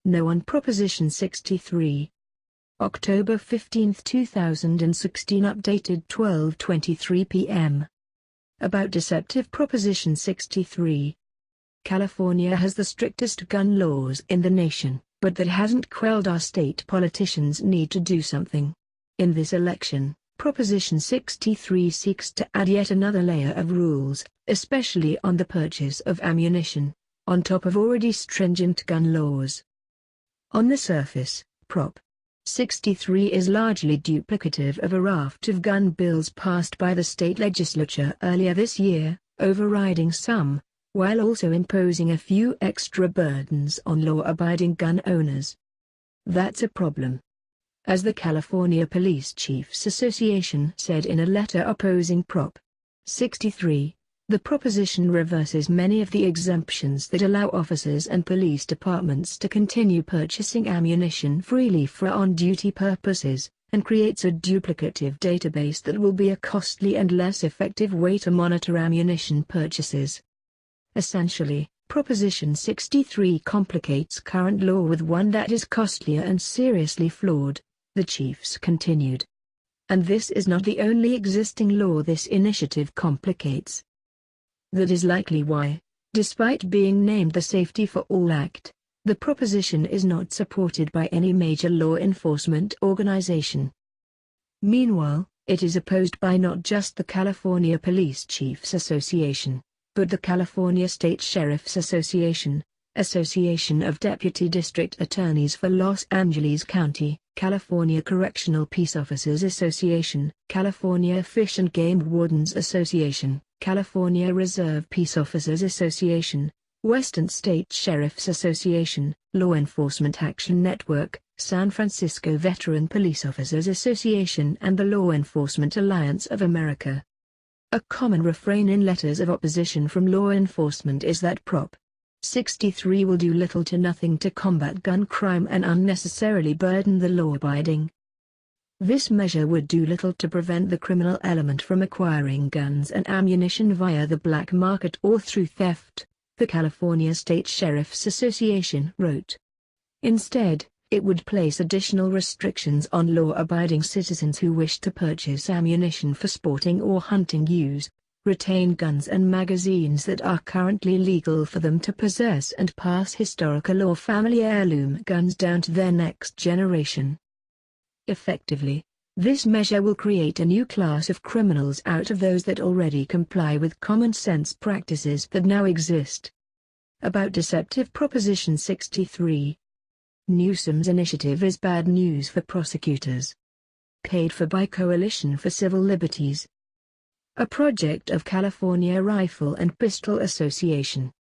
No on Proposition 63. October 15, 2016, updated 12:23 p.m. About deceptive Proposition 63. California has the strictest gun laws in the nation, but that hasn't quelled our state politicians need to do something. In this election, Proposition 63 seeks to add yet another layer of rules, especially on the purchase of ammunition, on top of already stringent gun laws. On the surface, Prop. 63 is largely duplicative of a raft of gun bills passed by the state legislature earlier this year, overriding some, while also imposing a few extra burdens on law-abiding gun owners. That's a problem. As the California Police Chiefs Association said in a letter opposing Prop. 63, the proposition reverses many of the exemptions that allow officers and police departments to continue purchasing ammunition freely for on-duty purposes, and creates a duplicative database that will be a costly and less effective way to monitor ammunition purchases. Essentially, Proposition 63 complicates current law with one that is costlier and seriously flawed, the chiefs continued. And this is not the only existing law this initiative complicates. That is likely why, despite being named the Safety for All Act, the proposition is not supported by any major law enforcement organization. Meanwhile, it is opposed by not just the California Police Chiefs Association, but the California State Sheriff's Association, Association of Deputy District Attorneys for Los Angeles County, California Correctional Peace Officers Association, California Fish and Game Wardens Association, California Reserve Peace Officers Association, Western State Sheriff's Association, Law Enforcement Action Network, San Francisco Veteran Police Officers Association and the Law Enforcement Alliance of America. A common refrain in letters of opposition from law enforcement is that Prop. 63 will do little to nothing to combat gun crime and unnecessarily burden the law-abiding. This measure would do little to prevent the criminal element from acquiring guns and ammunition via the black market or through theft, the California State Sheriff's Association wrote. Instead, it would place additional restrictions on law-abiding citizens who wish to purchase ammunition for sporting or hunting use, retain guns and magazines that are currently legal for them to possess and pass historical or family heirloom guns down to their next generation. Effectively, this measure will create a new class of criminals out of those that already comply with common-sense practices that now exist. About deceptive Proposition 63. Newsom's initiative is bad news for prosecutors. Paid for by Coalition for Civil Liberties. A project of California Rifle and Pistol Association.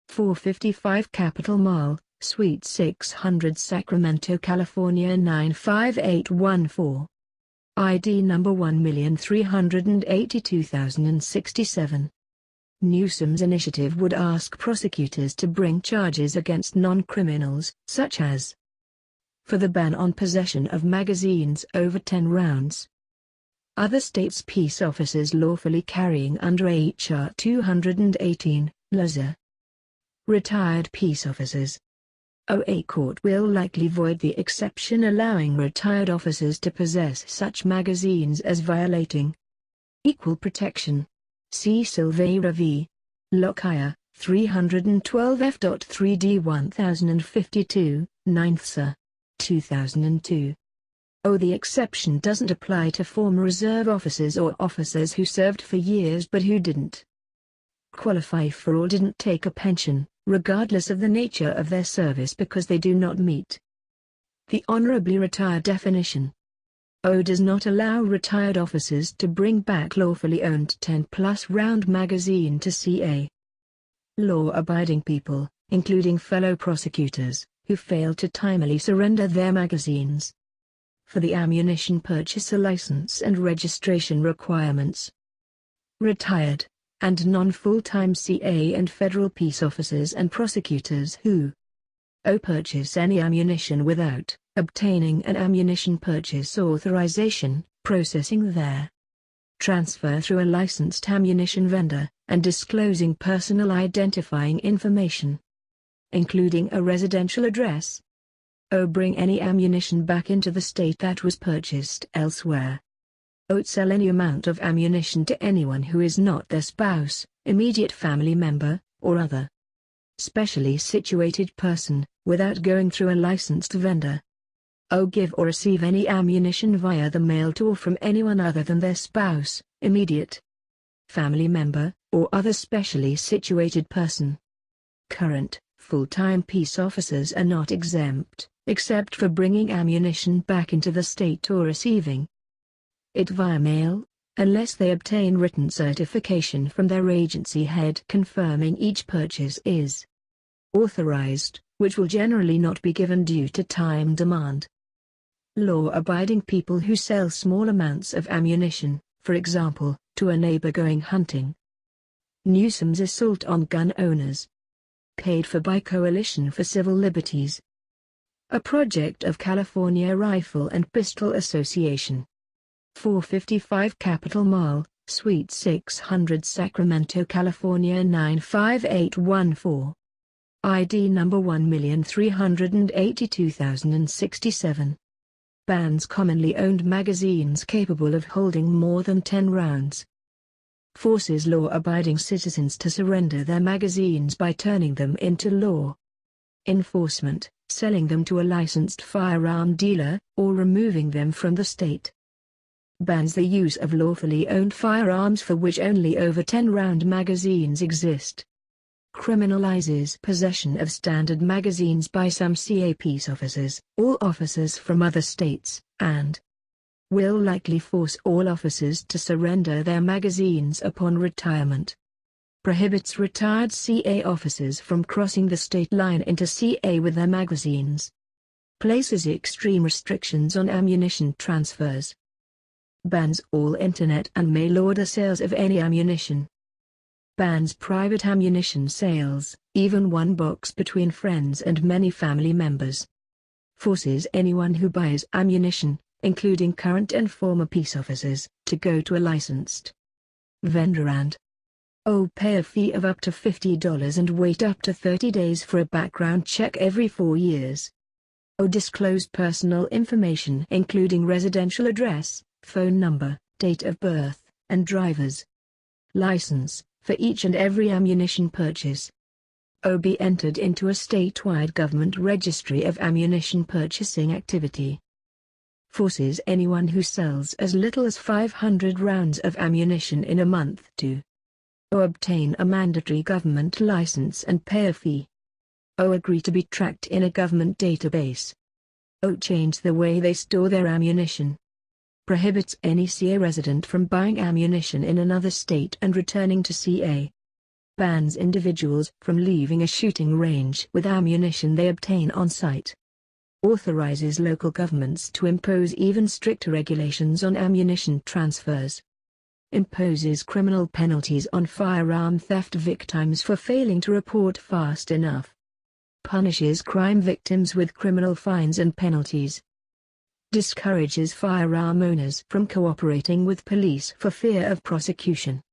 455 Capitol Mall, Suite 600, Sacramento, California 95814. ID number 1,382,067. Newsom's initiative would ask prosecutors to bring charges against non-criminals, such as for the ban on possession of magazines over 10 rounds. Other states' peace officers lawfully carrying under H.R. 218, LAZA. Retired peace officers. A court will likely void the exception allowing retired officers to possess such magazines as violating equal protection. See Silveira v. Lockyer, 312 F.3d 1052, 9th Sir. 2002. The exception doesn't apply to former reserve officers or officers who served for years but who didn't qualify for or didn't take a pension, regardless of the nature of their service because they do not meet the honorably retired definition. Does not allow retired officers to bring back lawfully owned 10-plus round magazine to CA. Law-abiding people, including fellow prosecutors, who fail to timely surrender their magazines. For the ammunition purchaser license and registration requirements. Retired, and non-full-time CA and federal peace officers and prosecutors who purchase any ammunition without obtaining an ammunition purchase authorization, processing their transfer through a licensed ammunition vendor, and disclosing personal identifying information, including a residential address, O. Bring any ammunition back into the state that was purchased elsewhere. O. Sell any amount of ammunition to anyone who is not their spouse, immediate family member, or other specially situated person, without going through a licensed vendor. O. Give or receive any ammunition via the mail to or from anyone other than their spouse, immediate family member, or other specially situated person. Current, full-time peace officers are not exempt, except for bringing ammunition back into the state or receiving it via mail, unless they obtain written certification from their agency head confirming each purchase is authorized, which will generally not be given due to time demand. Law-abiding people who sell small amounts of ammunition, for example, to a neighbor going hunting. Newsom's assault on gun owners. Paid for by Coalition for Civil Liberties. A project of California Rifle and Pistol Association. 455 Capitol Mall, Suite 600 Sacramento, California 95814. ID number 1,382,067. Bans commonly owned magazines capable of holding more than 10 rounds. Forces law-abiding citizens to surrender their magazines by turning them into law enforcement, selling them to a licensed firearm dealer, or removing them from the state. Bans the use of lawfully owned firearms for which only over 10-round magazines exist. Criminalizes possession of standard magazines by some CA peace officers, all officers from other states, and will likely force all officers to surrender their magazines upon retirement. Prohibits retired CA officers from crossing the state line into CA with their magazines. Places extreme restrictions on ammunition transfers. Bans all internet and mail order sales of any ammunition. Bans private ammunition sales, even one box between friends and many family members. Forces anyone who buys ammunition, including current and former peace officers, to go to a licensed vendor and pay a fee of up to $50 and wait up to 30 days for a background check every 4 years. Disclose personal information including residential address, phone number, date of birth, and driver's license, for each and every ammunition purchase. Be entered into a statewide government registry of ammunition purchasing activity. Forces anyone who sells as little as 500 rounds of ammunition in a month to obtain a mandatory government license and pay a fee. Agree to be tracked in a government database. Change the way they store their ammunition. Prohibits any CA resident from buying ammunition in another state and returning to CA. Bans individuals from leaving a shooting range with ammunition they obtain on site. Authorizes local governments to impose even stricter regulations on ammunition transfers. Imposes criminal penalties on firearm theft victims for failing to report fast enough. Punishes crime victims with criminal fines and penalties. Discourages firearm owners from cooperating with police for fear of prosecution.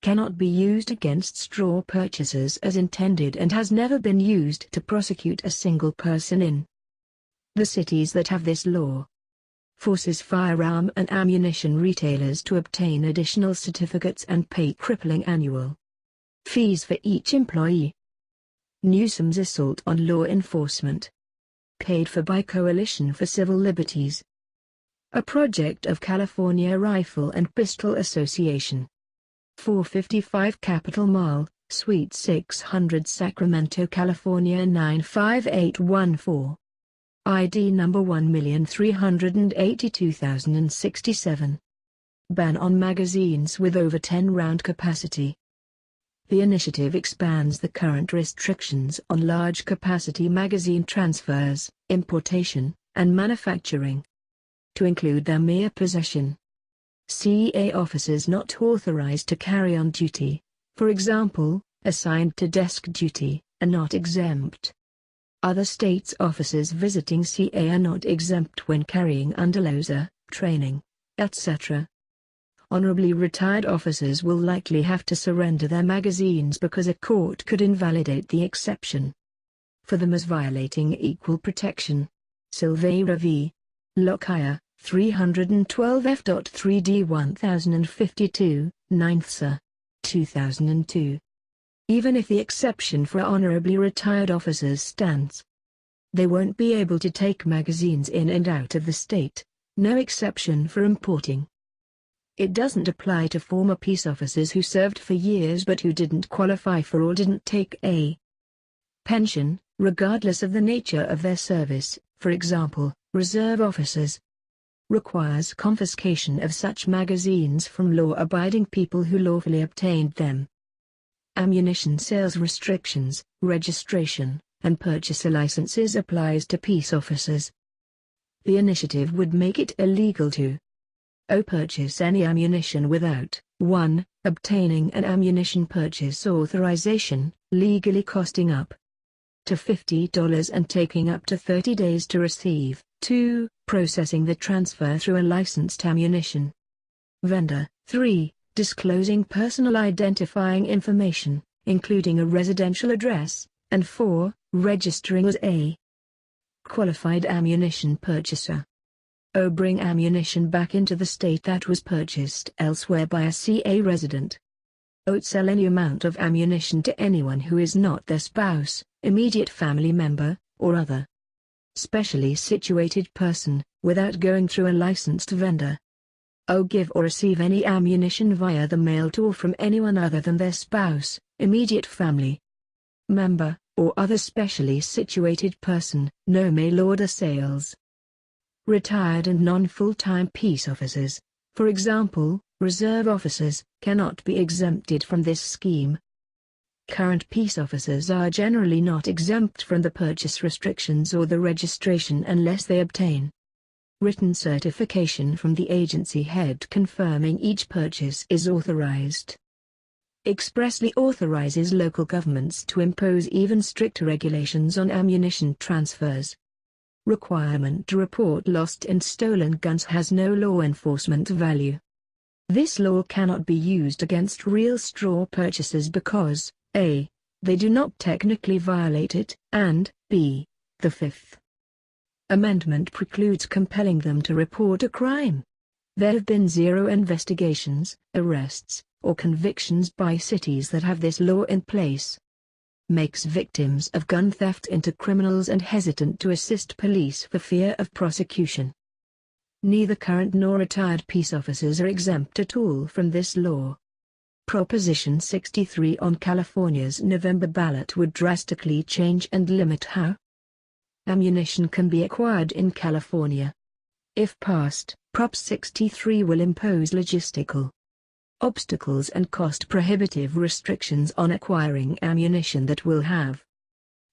Cannot be used against straw purchasers as intended and has never been used to prosecute a single person in the cities that have this law. Forces firearm and ammunition retailers to obtain additional certificates and pay crippling annual fees for each employee. Newsom's assault on law enforcement. Paid for by Coalition for Civil Liberties. A project of California Rifle and Pistol Association. 455 Capitol Mall, Suite 600 Sacramento, California 95814. ID number 1,382,067. Ban on magazines with over 10-round capacity. The initiative expands the current restrictions on large-capacity magazine transfers, importation, and manufacturing to include their mere possession. CEA officers not authorized to carry on duty, for example, assigned to desk duty, are not exempt. Other states' officers visiting CA are not exempt when carrying under LOSA, training, etc. Honorably retired officers will likely have to surrender their magazines because a court could invalidate the exception for them as violating equal protection. Silveira v. Lockyer, 312 F.3d 1052, 9th Sir. 2002. Even if the exception for honorably retired officers stands, they won't be able to take magazines in and out of the state, no exception for importing. It doesn't apply to former peace officers who served for years but who didn't qualify for or didn't take a pension, regardless of the nature of their service. For example, reserve officers. Requires confiscation of such magazines from law-abiding people who lawfully obtained them. Ammunition sales restrictions, registration, and purchaser licenses applies to peace officers. The initiative would make it illegal to purchase any ammunition without 1. Obtaining an ammunition purchase authorization, legally costing up to $50 and taking up to 30 days to receive. 2. Processing the transfer through a licensed ammunition vendor. 3. Disclosing personal identifying information, including a residential address. And 4. Registering as a qualified ammunition purchaser. Bring ammunition back into the state that was purchased elsewhere by a CA resident. Sell any amount of ammunition to anyone who is not their spouse, immediate family member, or other specially situated person, without going through a licensed vendor. Give or receive any ammunition via the mail to or from anyone other than their spouse, immediate family member, or other specially situated person. No mail order sales. Retired and non-full-time peace officers, for example, reserve officers, cannot be exempted from this scheme. Current peace officers are generally not exempt from the purchase restrictions or the registration unless they obtain written certification from the agency head confirming each purchase is authorized. Expressly authorizes local governments to impose even stricter regulations on ammunition transfers. Requirement to report lost and stolen guns has no law enforcement value. This law cannot be used against real straw purchasers because a. They do not technically violate it, and b. The Fifth Amendment precludes compelling them to report a crime. There have been 0 investigations, arrests, or convictions by cities that have this law in place. Makes victims of gun theft into criminals and hesitant to assist police for fear of prosecution. Neither current nor retired peace officers are exempt at all from this law. Proposition 63 on California's November ballot would drastically change and limit how ammunition can be acquired in California. If passed, Prop 63 will impose logistical obstacles and cost-prohibitive restrictions on acquiring ammunition that will have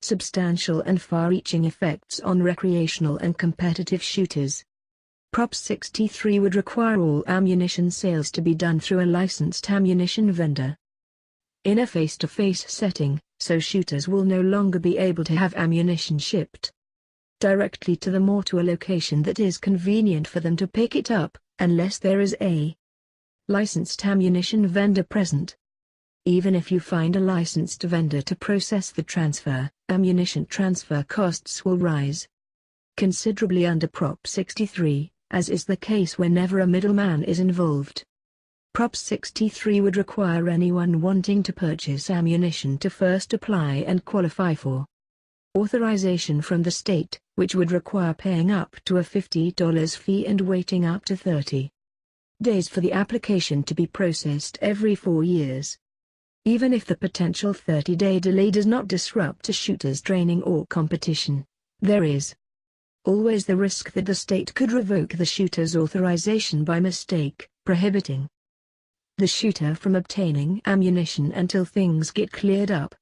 substantial and far-reaching effects on recreational and competitive shooters. Prop 63 would require all ammunition sales to be done through a licensed ammunition vendor in a face-to-face setting, so shooters will no longer be able to have ammunition shipped directly to them or to a location that is convenient for them to pick it up, unless there is a licensed ammunition vendor present. Even if you find a licensed vendor to process the transfer, ammunition transfer costs will rise considerably under Prop 63, as is the case whenever a middleman is involved. Prop 63 would require anyone wanting to purchase ammunition to first apply and qualify for authorization from the state, which would require paying up to a $50 fee and waiting up to 30 days for the application to be processed every 4 years. Even if the potential 30-day delay does not disrupt a shooter's training or competition, there is always the risk that the state could revoke the shooter's authorization by mistake, prohibiting the shooter from obtaining ammunition until things get cleared up.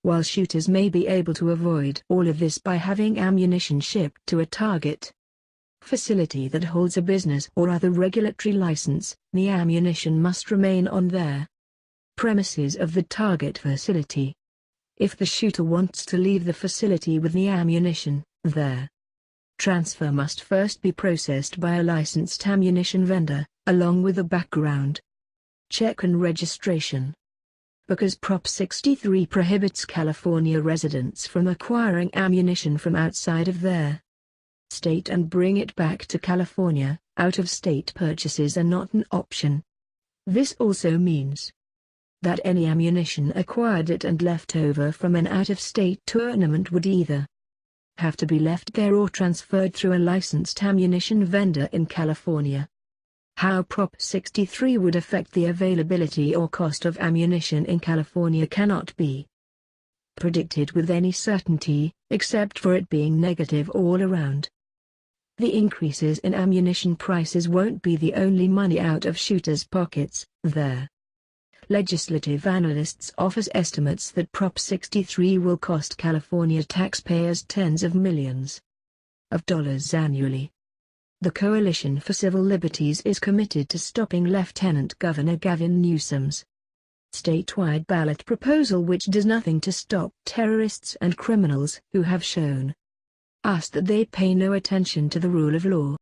While shooters may be able to avoid all of this by having ammunition shipped to a target facility that holds a business or other regulatory license, the ammunition must remain on their premises of the target facility. If the shooter wants to leave the facility with the ammunition, their transfer must first be processed by a licensed ammunition vendor, along with a background check and registration. Because Prop 63 prohibits California residents from acquiring ammunition from outside of their state and bring it back to California. Out-of-state purchases are not an option. This also means that any ammunition acquired at and left over from an out-of-state tournament would either have to be left there or transferred through a licensed ammunition vendor in California. How Prop 63 would affect the availability or cost of ammunition in California cannot be predicted with any certainty, except for it being negative all around. The increases in ammunition prices won't be the only money out of shooters' pockets, there. Legislative analysts offer estimates that Prop 63 will cost California taxpayers tens of millions of dollars annually. The Coalition for Civil Liberties is committed to stopping Lieutenant Governor Gavin Newsom's statewide ballot proposal, which does nothing to stop terrorists and criminals who have shown us that they pay no attention to the rule of law.